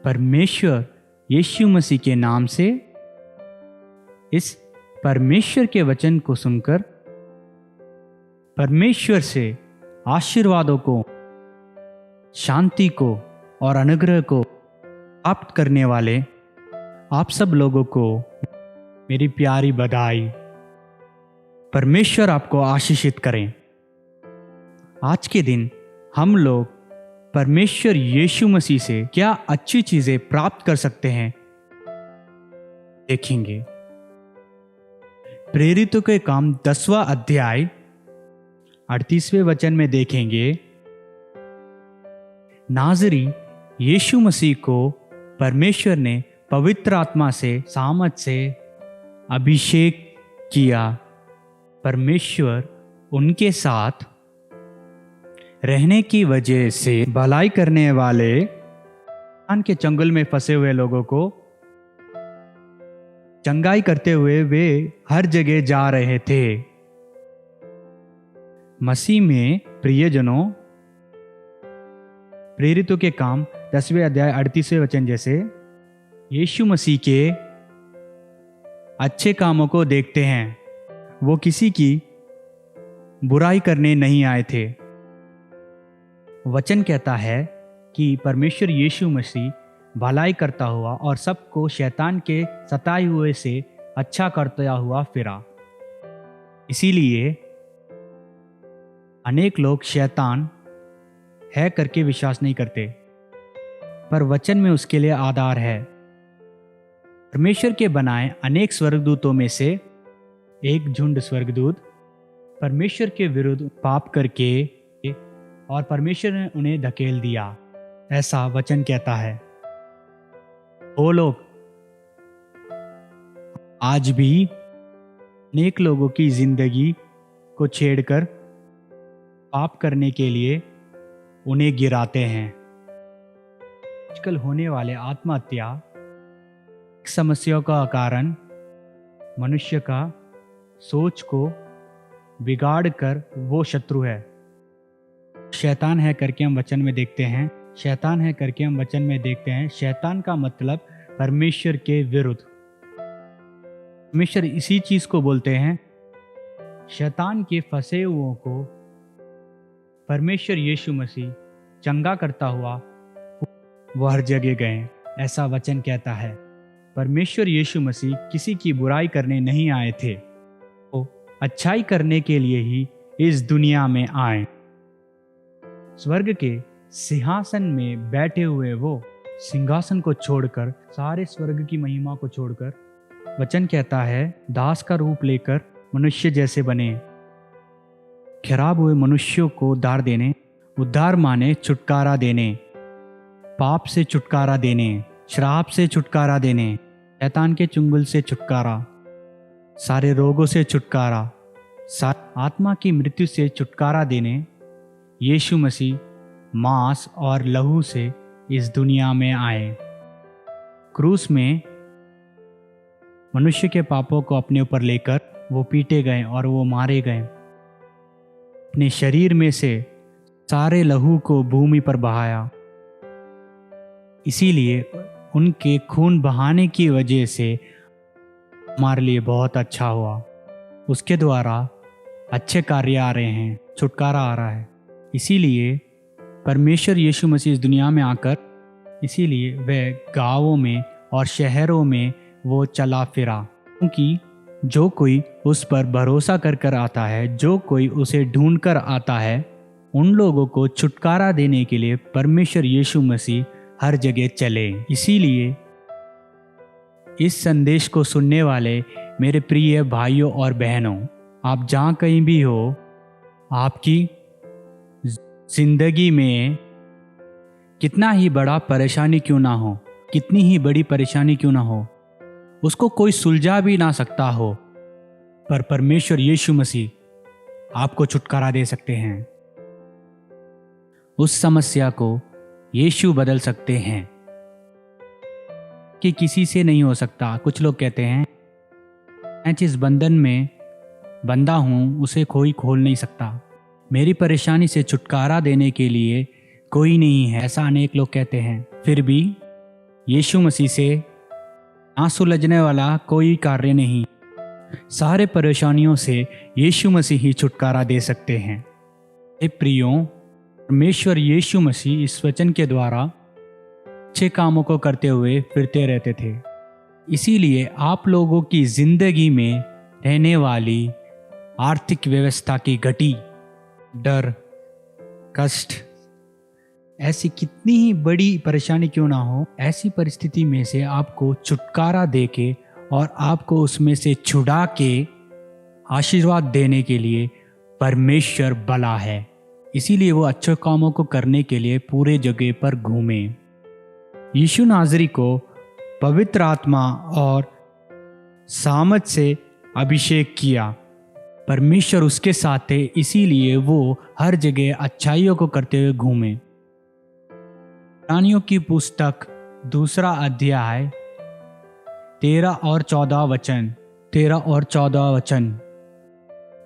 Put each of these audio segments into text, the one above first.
परमेश्वर यीशु मसीह के नाम से इस परमेश्वर के वचन को सुनकर परमेश्वर से आशीर्वादों को, शांति को और अनुग्रह को प्राप्त करने वाले आप सब लोगों को मेरी प्यारी बधाई। परमेश्वर आपको आशीषित करें। आज के दिन हम लोग परमेश्वर यीशु मसीह से क्या अच्छी चीजें प्राप्त कर सकते हैं देखेंगे। प्रेरितों के काम 10वां अध्याय 38वें वचन में देखेंगे, नाज़री यीशु मसीह को परमेश्वर ने पवित्र आत्मा से सामर्थ से अभिषेक किया। परमेश्वर उनके साथ रहने की वजह से भलाई करने वाले के चंगुल में फंसे हुए लोगों को चंगाई करते हुए वे हर जगह जा रहे थे। मसीह में प्रियजनों, प्रेरितों के काम 10वें अध्याय 38वें वचन जैसे यीशु मसीह के अच्छे कामों को देखते हैं। वो किसी की बुराई करने नहीं आए थे। वचन कहता है कि परमेश्वर यीशु मसीह भलाई करता हुआ और सबको शैतान के सताए हुए से अच्छा करता हुआ फिरा। इसीलिए अनेक लोग शैतान है करके विश्वास नहीं करते, पर वचन में उसके लिए आधार है। परमेश्वर के बनाए अनेक स्वर्गदूतों में से एक झुंड स्वर्गदूत परमेश्वर के विरुद्ध पाप करके और परमेश्वर ने उन्हें धकेल दिया, ऐसा वचन कहता है। वो लोग आज भी अनेक लोगों की जिंदगी को छेड़कर पाप करने के लिए उन्हें गिराते हैं। आजकल होने वाले आत्महत्या समस्याओं का कारण मनुष्य का सोच को बिगाड़ कर वो शत्रु है। शैतान है करके हम वचन में देखते हैं। शैतान है करके हम वचन में देखते हैं। शैतान का मतलब परमेश्वर के विरुद्ध। परमेश्वर इसी चीज को बोलते हैं। शैतान के फंसे हुओं को परमेश्वर यीशु मसीह चंगा करता हुआ वो हर जगह गए, ऐसा वचन कहता है। परमेश्वर यीशु मसीह किसी की बुराई करने नहीं आए थे, वो अच्छाई करने के लिए ही इस दुनिया में आए। स्वर्ग के सिंहासन में बैठे हुए वो सिंहासन को छोड़कर, सारे स्वर्ग की महिमा को छोड़कर, वचन कहता है दास का रूप लेकर मनुष्य जैसे बने। खराब हुए मनुष्यों को उद्धार देने, उद्धार माने छुटकारा देने, पाप से छुटकारा देने, श्राप से छुटकारा देने, शैतान के चुंगल से छुटकारा, सारे रोगों से छुटकारा, आत्मा की मृत्यु से छुटकारा देने यीशु मसीह मांस और लहू से इस दुनिया में आए। क्रूस में मनुष्य के पापों को अपने ऊपर लेकर वो पीटे गए और वो मारे गए। अपने शरीर में से सारे लहू को भूमि पर बहाया। इसीलिए उनके खून बहाने की वजह से हमारे लिए बहुत अच्छा हुआ। उसके द्वारा अच्छे कार्य आ रहे हैं, छुटकारा आ रहा है। इसीलिए परमेश्वर यीशु मसीह इस दुनिया में आकर, इसीलिए वह गांवों में और शहरों में वो चला फिरा, क्योंकि जो कोई उस पर भरोसा कर कर आता है, जो कोई उसे ढूंढ कर आता है, उन लोगों को छुटकारा देने के लिए परमेश्वर यीशु मसीह हर जगह चले। इसीलिए इस संदेश को सुनने वाले मेरे प्रिय भाइयों और बहनों, आप जहाँ कहीं भी हो, आपकी जिंदगी में कितना ही बड़ा परेशानी क्यों ना हो, कितनी ही बड़ी परेशानी क्यों ना हो, उसको कोई सुलझा भी ना सकता हो, पर परमेश्वर यीशु मसीह आपको छुटकारा दे सकते हैं। उस समस्या को यीशु बदल सकते हैं कि किसी से नहीं हो सकता। कुछ लोग कहते हैं मैं जिस बंधन में बंधा हूं उसे कोई खोल नहीं सकता, मेरी परेशानी से छुटकारा देने के लिए कोई नहीं है, ऐसा अनेक लोग कहते हैं। फिर भी यीशु मसीह से ना सुलझने वाला कोई कार्य नहीं। सारे परेशानियों से यीशु मसीह ही छुटकारा दे सकते हैं। हे प्रियो, परमेश्वर यीशु मसीह इस वचन के द्वारा अच्छे कामों को करते हुए फिरते रहते थे। इसीलिए आप लोगों की जिंदगी में रहने वाली आर्थिक व्यवस्था की घटी, डर, कष्ट, ऐसी कितनी ही बड़ी परेशानी क्यों ना हो, ऐसी परिस्थिति में से आपको छुटकारा देके और आपको उसमें से छुड़ा के आशीर्वाद देने के लिए परमेश्वर भला है। इसीलिए वो अच्छे कामों को करने के लिए पूरे जगह पर घूमे। यीशु नाज़री को पवित्र आत्मा और सामर्थ से अभिषेक किया। परमेश्वर उसके साथ थे, इसीलिए वो हर जगह अच्छाइयों को करते हुए घूमे। इब्रानियों की पुस्तक 2 अध्याय 13 और 14 वचन।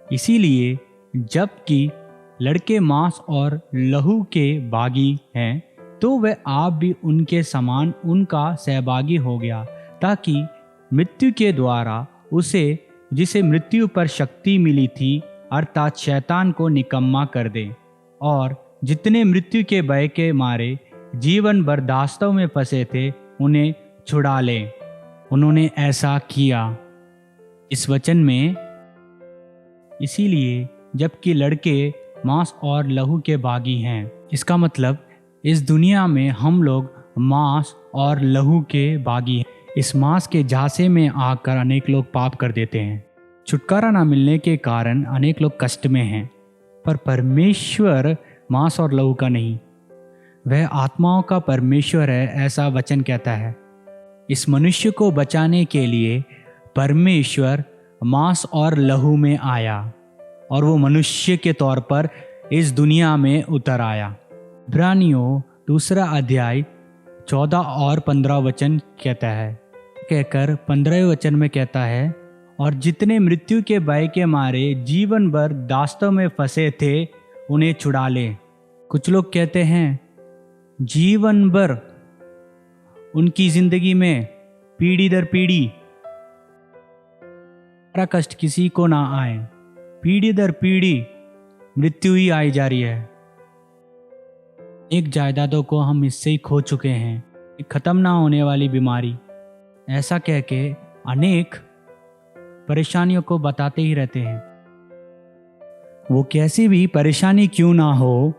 इसीलिए जबकि लड़के मांस और लहू के भागी हैं, तो वह आप भी उनके समान उनका सहभागी हो गया, ताकि मृत्यु के द्वारा उसे, जिसे मृत्यु पर शक्ति मिली थी, अर्थात शैतान को निकम्मा कर दे, और जितने मृत्यु के भय के मारे जीवन भर दास्तों में फंसे थे, उन्हें छुड़ा ले। उन्होंने ऐसा किया। इस वचन में इसीलिए जबकि लड़के मांस और लहू के भागी हैं, इसका मतलब इस दुनिया में हम लोग मांस और लहू के भागी हैं। इस मांस के झांसे में आकर अनेक लोग पाप कर देते हैं। छुटकारा ना मिलने के कारण अनेक लोग कष्ट में हैं। पर परमेश्वर मांस और लहू का नहीं, वह आत्माओं का परमेश्वर है, ऐसा वचन कहता है। इस मनुष्य को बचाने के लिए परमेश्वर मांस और लहू में आया और वो मनुष्य के तौर पर इस दुनिया में उतर आया। इब्रानियों 2 अध्याय 14 और 15 वचन कहता है, कहकर 15वें वचन में कहता है, और जितने मृत्यु के भय के मारे जीवन भर दास्तों में फंसे थे, उन्हें छुड़ा ले। कुछ लोग कहते हैं जीवन भर उनकी जिंदगी में पीढ़ी दर पीढ़ी कष्ट किसी को ना आए, पीढ़ी दर पीढ़ी मृत्यु ही आई जा रही है। एक जायदादों को हम इससे ही खो चुके हैं, खत्म ना होने वाली बीमारी, ऐसा कह के अनेक परेशानियों को बताते ही रहते हैं। वो कैसी भी परेशानी क्यों ना हो,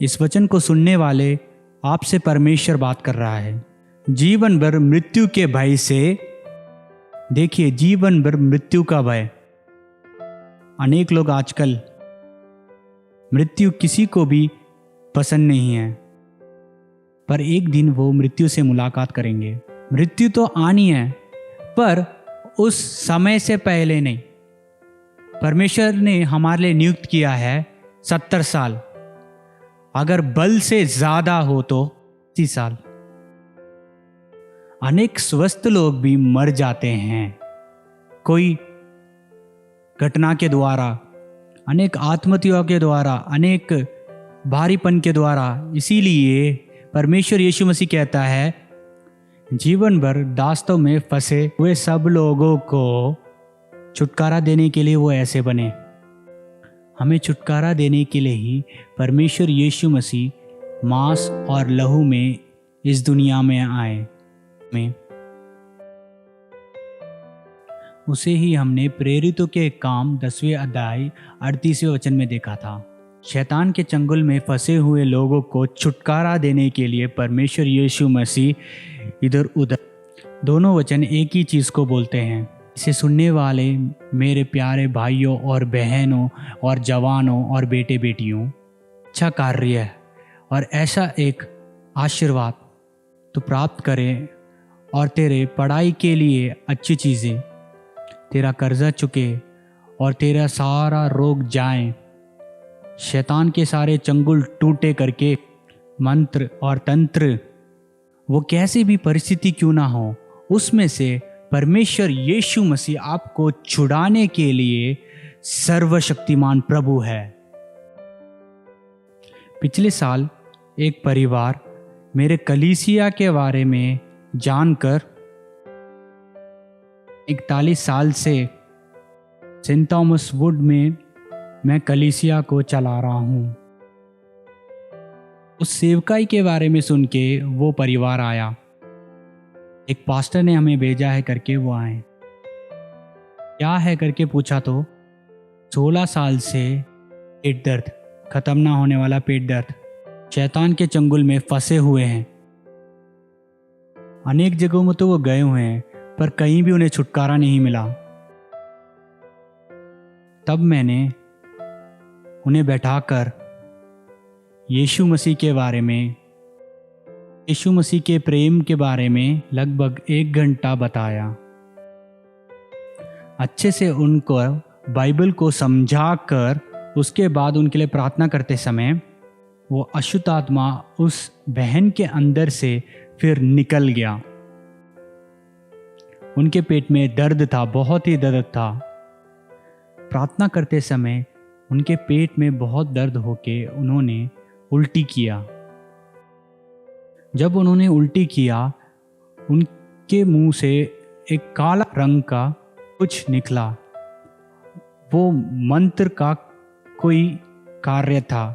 इस वचन को सुनने वाले आपसे परमेश्वर बात कर रहा है। जीवन भर मृत्यु के भय से, देखिए, जीवन भर मृत्यु का भय। अनेक लोग आजकल, मृत्यु किसी को भी पसंद नहीं है, पर एक दिन वो मृत्यु से मुलाकात करेंगे। मृत्यु तो आनी है, पर उस समय से पहले नहीं। परमेश्वर ने हमारे लिए नियुक्त किया है 70 साल, अगर बल से ज्यादा हो तो 30 साल। अनेक स्वस्थ लोग भी मर जाते हैं, कोई घटना के द्वारा, अनेक आत्महत्याओं के द्वारा, अनेक भारीपन के द्वारा। इसीलिए परमेश्वर यीशु मसीह कहता है, जीवन भर दास्तों में फंसे हुए सब लोगों को छुटकारा देने के लिए वो ऐसे बने। हमें छुटकारा देने के लिए ही परमेश्वर यीशु मसीह मांस और लहू में इस दुनिया में आए। में उसे ही हमने प्रेरितों के काम 10वें अध्याय 38वें वचन में देखा था। शैतान के चंगुल में फंसे हुए लोगों को छुटकारा देने के लिए परमेश्वर यीशु मसीह इधर उधर, दोनों वचन एक ही चीज़ को बोलते हैं। इसे सुनने वाले मेरे प्यारे भाइयों और बहनों और जवानों और बेटे बेटियों, अच्छा कार्य और ऐसा एक आशीर्वाद तो प्राप्त करें, और तेरे पढ़ाई के लिए अच्छी चीज़ें, तेरा कर्जा चुके और तेरा सारा रोग जाए, शैतान के सारे चंगुल टूटे करके, मंत्र और तंत्र, वो कैसी भी परिस्थिति क्यों ना हो, उसमें से परमेश्वर यीशु मसीह आपको छुड़ाने के लिए सर्वशक्तिमान प्रभु है। पिछले साल एक परिवार मेरे कलीसिया के बारे में जानकर 41 साल से सेंट थॉमस वुड में मैं कलीसिया को चला रहा हूँ। उस सेवकाई के बारे में सुन के वो परिवार आया। एक पास्टर ने हमें भेजा है करके वो आए। क्या है करके पूछा तो 16 साल से पेट दर्द, खत्म ना होने वाला पेट दर्द, शैतान के चंगुल में फंसे हुए हैं। अनेक जगहों में तो वो गए हुए हैं पर कहीं भी उन्हें छुटकारा नहीं मिला। तब मैंने उन्हें बैठाकर यीशु मसीह के बारे में, यीशु मसीह के प्रेम के बारे में लगभग 1 घंटा बताया। अच्छे से उनको बाइबल को समझा कर उसके बाद उनके लिए प्रार्थना करते समय वो अशुद्ध आत्मा उस बहन के अंदर से फिर निकल गया। उनके पेट में दर्द था, बहुत ही दर्द था। प्रार्थना करते समय उनके पेट में बहुत दर्द होके उन्होंने उल्टी किया। जब उन्होंने उल्टी किया, उनके मुंह से एक काला रंग का कुछ निकला। वो मंत्र का कोई कार्य था।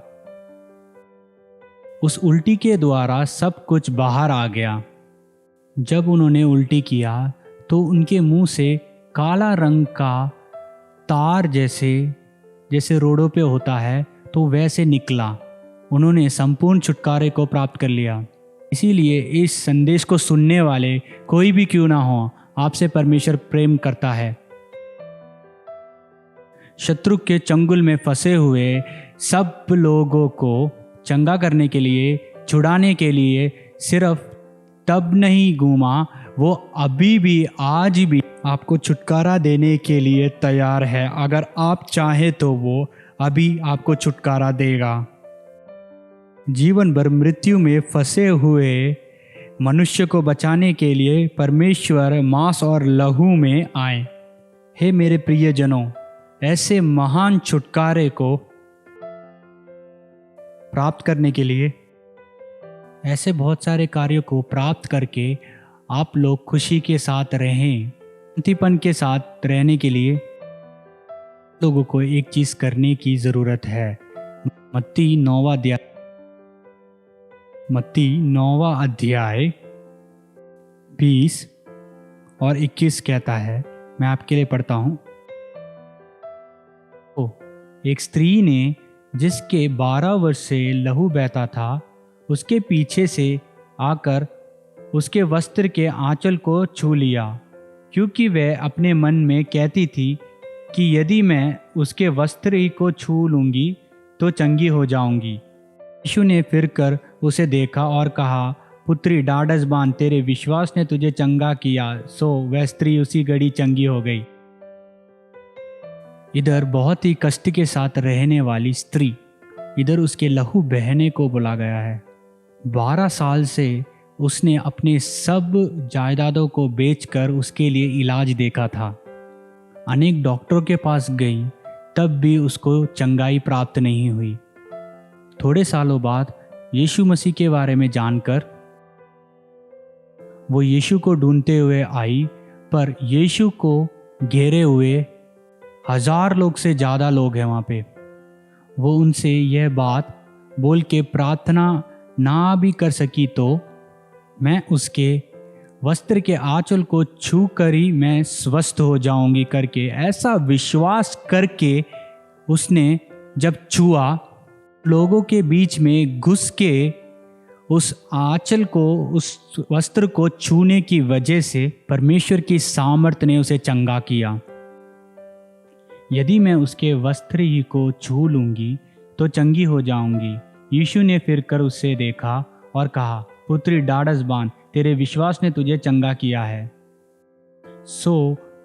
उस उल्टी के द्वारा सब कुछ बाहर आ गया। जब उन्होंने उल्टी किया तो उनके मुंह से काला रंग का तार जैसे रोडों पे होता है तो वैसे निकला। उन्होंने संपूर्ण छुटकारे को प्राप्त कर लिया। इसीलिए इस संदेश को सुनने वाले कोई भी क्यों ना हो, आपसे परमेश्वर प्रेम करता है। शत्रु के चंगुल में फंसे हुए सब लोगों को चंगा करने के लिए, छुड़ाने के लिए सिर्फ तब नहीं घूमा, वो अभी भी, आज भी आपको छुटकारा देने के लिए तैयार है। अगर आप चाहे तो वो अभी आपको छुटकारा देगा। जीवन भर मृत्यु में फंसे हुए मनुष्य को बचाने के लिए परमेश्वर मांस और लहू में आए। हे मेरे प्रियजनों, ऐसे महान छुटकारे को प्राप्त करने के लिए, ऐसे बहुत सारे कार्यों को प्राप्त करके आप लोग खुशी के साथ रहें, शांतिपन के साथ रहने के लिए लोगों को एक चीज करने की जरूरत है। मत्ती 9वां अध्याय 20 और 21 कहता है, मैं आपके लिए पढ़ता हूं। तो एक स्त्री ने, जिसके 12 वर्ष से लहू बहता था, उसके पीछे से आकर उसके वस्त्र के आंचल को छू लिया, क्योंकि वह अपने मन में कहती थी कि यदि मैं उसके वस्त्र ही को छू लूंगी तो चंगी हो जाऊंगी। यीशु ने फिर कर उसे देखा और कहा, पुत्री, ढाढ़स बांध, तेरे विश्वास ने तुझे चंगा किया। सो वह स्त्री उसी घड़ी चंगी हो गई। इधर बहुत ही कष्ट के साथ रहने वाली स्त्री, इधर उसके लहू बहने को बुला गया है। 12 साल से उसने अपने सब जायदादों को बेचकर उसके लिए इलाज देखा था। अनेक डॉक्टरों के पास गई, तब भी उसको चंगाई प्राप्त नहीं हुई। थोड़े सालों बाद यीशु मसीह के बारे में जानकर वो यीशु को ढूंढते हुए आई, पर यीशु को घेरे हुए 1000 लोग से ज़्यादा लोग हैं वहाँ पे। वो उनसे यह बात बोल के प्रार्थना ना भी कर सकी, तो मैं उसके वस्त्र के आंचल को छू कर ही मैं स्वस्थ हो जाऊंगी करके, ऐसा विश्वास करके उसने जब छुआ, लोगों के बीच में घुस के उस आंचल को, उस वस्त्र को छूने की वजह से परमेश्वर की सामर्थ ने उसे चंगा किया। यदि मैं उसके वस्त्र ही को छू लूंगी तो चंगी हो जाऊंगी। यीशु ने फिर कर उससे देखा और कहा, पुत्री, ढाढ़स बांध, तेरे विश्वास ने तुझे चंगा किया है। सो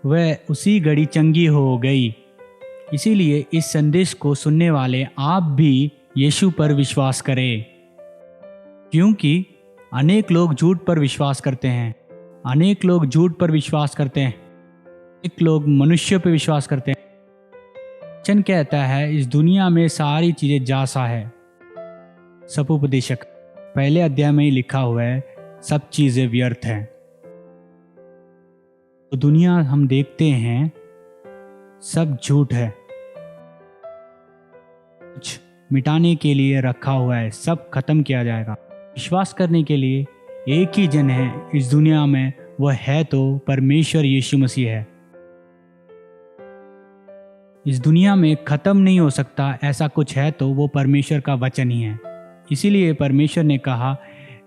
वह उसी घड़ी चंगी हो गई। इसीलिए इस संदेश को सुनने वाले आप भी यीशु पर विश्वास करें, क्योंकि अनेक लोग झूठ पर विश्वास करते हैं। अनेक लोग झूठ पर विश्वास करते हैं। अनेक लोग मनुष्य पर विश्वास करते हैं। वचन कहता है, इस दुनिया में सारी चीजें जासा है। सपोपदेशक 1 अध्याय में ही लिखा हुआ है, सब चीजें व्यर्थ हैं। तो दुनिया हम देखते हैं सब झूठ है, कुछ मिटाने के लिए रखा हुआ है, सब खत्म किया जाएगा। विश्वास करने के लिए एक ही जन है इस दुनिया में, वह है तो परमेश्वर यीशु मसीह है। इस दुनिया में खत्म नहीं हो सकता ऐसा कुछ है तो वो परमेश्वर का वचन ही है। इसीलिए परमेश्वर ने कहा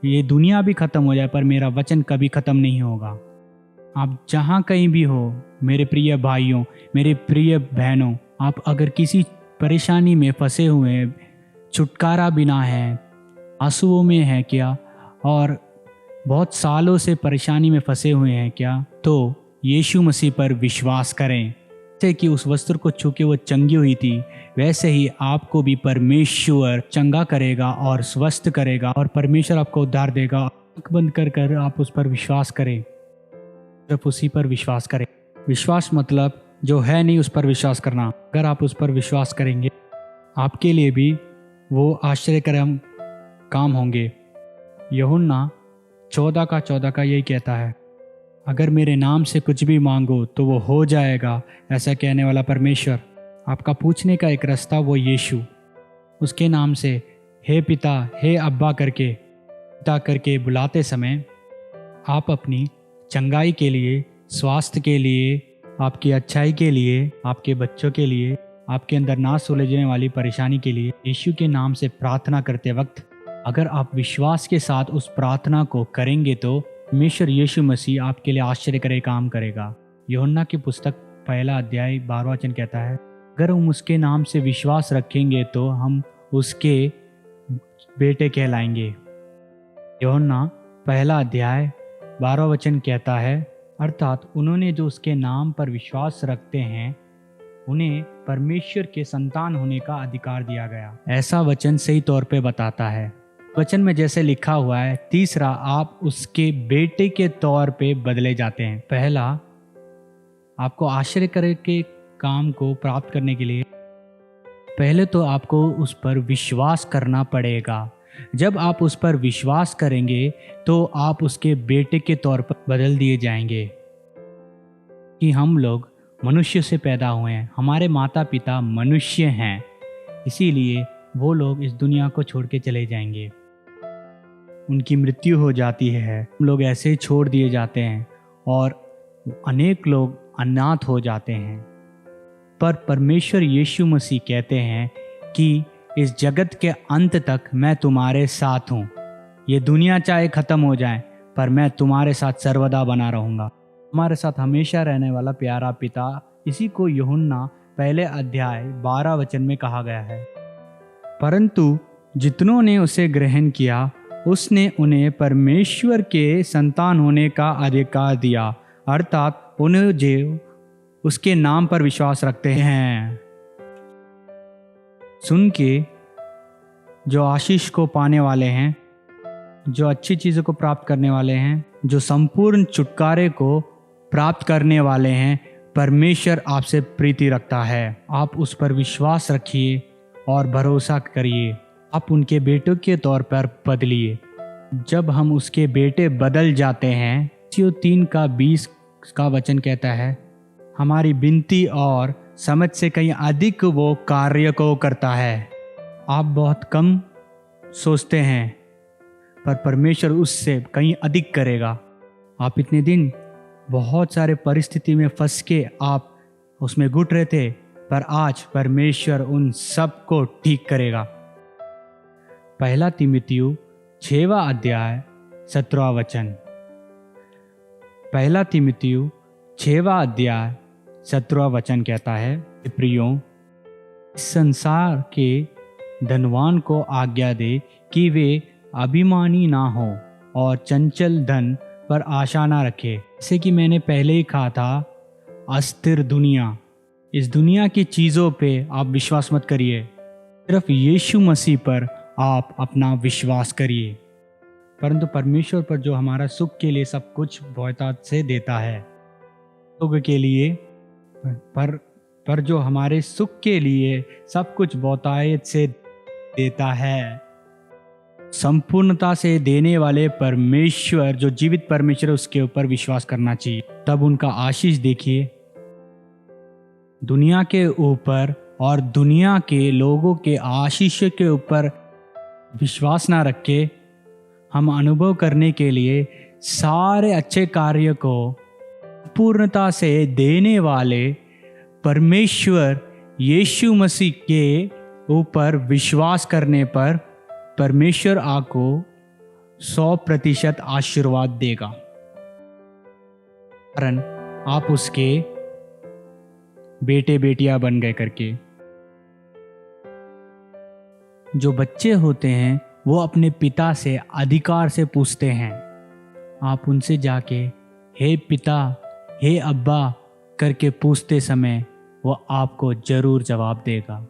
ये दुनिया भी खत्म हो जाए पर मेरा वचन कभी खत्म नहीं होगा। आप जहाँ कहीं भी हो मेरे प्रिय भाइयों, मेरे प्रिय बहनों, आप अगर किसी परेशानी में फंसे हुए हैं, छुटकारा बिना है, आंसुओं में है क्या, और बहुत सालों से परेशानी में फंसे हुए हैं क्या, तो यीशु मसीह पर विश्वास करें। जैसे कि उस वस्त्र को छू के वो चंगी हुई थी, वैसे ही आपको भी परमेश्वर चंगा करेगा और स्वस्थ करेगा, और परमेश्वर आपको उद्धार देगा। आँख बंद कर कर आप उस पर विश्वास करें, सिर्फ उसी पर विश्वास करें। विश्वास मतलब जो है नहीं उस पर विश्वास करना। अगर आप उस पर विश्वास करेंगे आपके लिए भी वो आश्चर्यकरम काम होंगे। यूहन्ना 14:14 का यही कहता है, अगर मेरे नाम से कुछ भी मांगो तो वो हो जाएगा। ऐसा कहने वाला परमेश्वर, आपका पूछने का एक रास्ता वो यीशु, उसके नाम से हे पिता, हे अब्बा करके बुलाते समय आप अपनी चंगाई के लिए, स्वास्थ्य के लिए, आपकी अच्छाई के लिए, आपके बच्चों के लिए, आपके अंदर ना सुलझने वाली परेशानी के लिए यीशु के नाम से प्रार्थना करते वक्त अगर आप विश्वास के साथ उस प्रार्थना को करेंगे तो परमेश्वर यीशु मसीह आपके लिए आश्चर्यकारी काम करेगा। यूहन्ना की पुस्तक 1 अध्याय 12 वचन कहता है, अगर हम उसके नाम से विश्वास रखेंगे तो हम उसके बेटे कहलाएंगे। यूहन्ना 1 अध्याय 12 वचन कहता है, अर्थात उन्होंने जो उसके नाम पर विश्वास रखते हैं उन्हें परमेश्वर के संतान होने का अधिकार दिया गया। ऐसा वचन सही तौर पे बताता है। वचन में जैसे लिखा हुआ है, तीसरा, आप उसके बेटे के तौर पे बदले जाते हैं। पहला, आपको आश्चर्य के काम को प्राप्त करने के लिए पहले तो आपको उस पर विश्वास करना पड़ेगा। जब आप उस पर विश्वास करेंगे तो आप उसके बेटे के तौर पर बदल दिए जाएंगे। कि हम लोग मनुष्य से पैदा हुए हैं, हमारे माता पिता मनुष्य हैं, इसीलिए वो लोग इस दुनिया को छोड़ के चले जाएंगे, उनकी मृत्यु हो जाती है, हम लोग ऐसे ही छोड़ दिए जाते हैं और अनेक लोग अनाथ हो जाते हैं। पर परमेश्वर यीशु मसीह कहते हैं कि इस जगत के अंत तक मैं तुम्हारे साथ हूँ। ये दुनिया चाहे ख़त्म हो जाए पर मैं तुम्हारे साथ सर्वदा बना रहूँगा। हमारे साथ हमेशा रहने वाला प्यारा पिता, इसी को यूहन्ना 1 अध्याय 12 वचन में कहा गया है। परंतु जितनों ने उसे ग्रहण किया उसने उन्हें परमेश्वर के संतान होने का अधिकार दिया, अर्थात उन्हें जो उसके नाम पर विश्वास रखते हैं। सुन के जो आशीष को पाने वाले हैं, जो अच्छी चीज़ों को प्राप्त करने वाले हैं, जो संपूर्ण छुटकारे को प्राप्त करने वाले हैं, परमेश्वर आपसे प्रीति रखता है। आप उस पर विश्वास रखिए और भरोसा करिए। आप उनके बेटों के तौर पर बदलिए। जब हम उसके बेटे बदल जाते हैं, 3:20 का वचन कहता है, हमारी विनती और समझ से कहीं अधिक वो कार्य को करता है। आप बहुत कम सोचते हैं पर परमेश्वर उससे कहीं अधिक करेगा। आप इतने दिन बहुत सारे परिस्थिति में फंस के आप उसमें घुट रहे थे, पर आज परमेश्वर उन सब को ठीक करेगा। 1 तीमुथियुस 6 अध्याय 17 वचन। 1 तीमुथियुस 6 अध्याय 17 वचन कहता है, प्रियों, इस संसार के धनवान को आज्ञा दे कि वे अभिमानी ना हो और चंचल धन पर आशा ना रखे। जैसे कि मैंने पहले ही कहा था, अस्थिर दुनिया, इस दुनिया की चीज़ों पे आप विश्वास मत करिए, सिर्फ यीशु मसीह पर आप अपना विश्वास करिए। परंतु परमेश्वर पर जो हमारा सुख के लिए सब कुछ बहुतायत से देता है, सुख के लिए पर जो हमारे सुख के लिए सब कुछ बहुतायत से देता है, संपूर्णता से देने वाले परमेश्वर, जो जीवित परमेश्वर है, उसके ऊपर विश्वास करना चाहिए। तब उनका आशीष देखिए। दुनिया के ऊपर और दुनिया के लोगों के आशीष के ऊपर विश्वास ना रख के हम अनुभव करने के लिए सारे अच्छे कार्य को पूर्णता से देने वाले परमेश्वर यीशु मसीह के ऊपर विश्वास करने पर परमेश्वर आपको 100% आशीर्वाद देगा, कारण आप उसके बेटे बेटियां बन गए करके। जो बच्चे होते हैं वो अपने पिता से अधिकार से पूछते हैं। आप उनसे जाके हे पिता, हे अब्बा करके पूछते समय वो आपको जरूर जवाब देगा।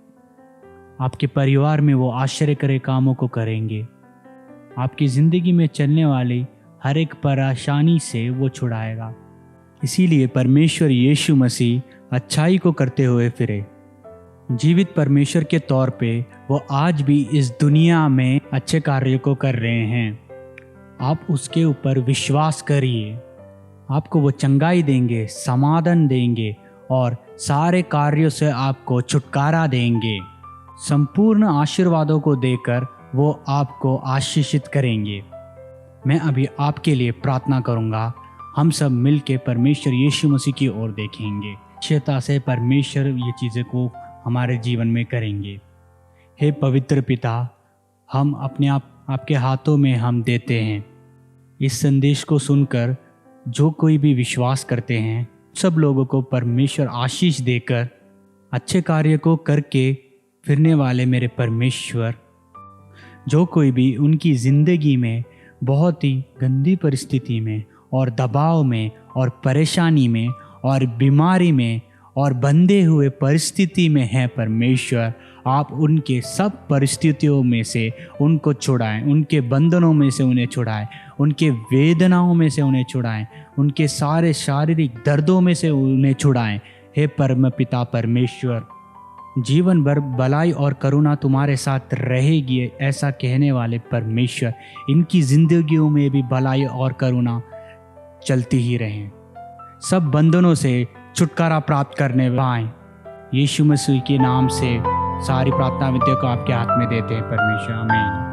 आपके परिवार में वो आश्चर्य करे कामों को करेंगे। आपकी ज़िंदगी में चलने वाली हर एक परेशानी से वो छुड़ाएगा। इसीलिए परमेश्वर यीशु मसीह अच्छाई को करते हुए फिरे। जीवित परमेश्वर के तौर पे वो आज भी इस दुनिया में अच्छे कार्य को कर रहे हैं। आप उसके ऊपर विश्वास करिए, आपको वो चंगाई देंगे, समाधान देंगे और सारे कार्यों से आपको छुटकारा देंगे। संपूर्ण आशीर्वादों को देकर वो आपको आशीषित करेंगे। मैं अभी आपके लिए प्रार्थना करूंगा। हम सब मिलके परमेश्वर यीशु मसीह की ओर देखेंगे। निश्चयता से परमेश्वर ये चीज़ें को हमारे जीवन में करेंगे। हे पवित्र पिता, हम अपने आपके हाथों में हम देते हैं। इस संदेश को सुनकर जो कोई भी विश्वास करते हैं, सब लोगों को परमेश्वर आशीष देकर अच्छे कार्य को करके फिरने वाले मेरे परमेश्वर, जो कोई भी उनकी ज़िंदगी में बहुत ही गंदी परिस्थिति में और दबाव में और परेशानी में और बीमारी में और बंधे हुए परिस्थिति में है परमेश्वर, आप उनके सब परिस्थितियों में से उनको छुड़ाएं, उनके बंधनों में से उन्हें छुड़ाएं, उनके वेदनाओं में से उन्हें छुड़ाएं, उनके सारे शारीरिक दर्दों में से उन्हें छुड़ाएं। हे परम पिता परमेश्वर, जीवन भर भलाई और करुणा तुम्हारे साथ रहेगी, ऐसा कहने वाले परमेश्वर, इनकी जिंदगियों में भी भलाई और करुणा चलती ही रहें। सब बंधनों से छुटकारा प्राप्त करने पाएं। यीशु मसीह के नाम से सारी प्रार्थना विद्या को आपके हाथ में देते हैं परमेश्वर। आमीन।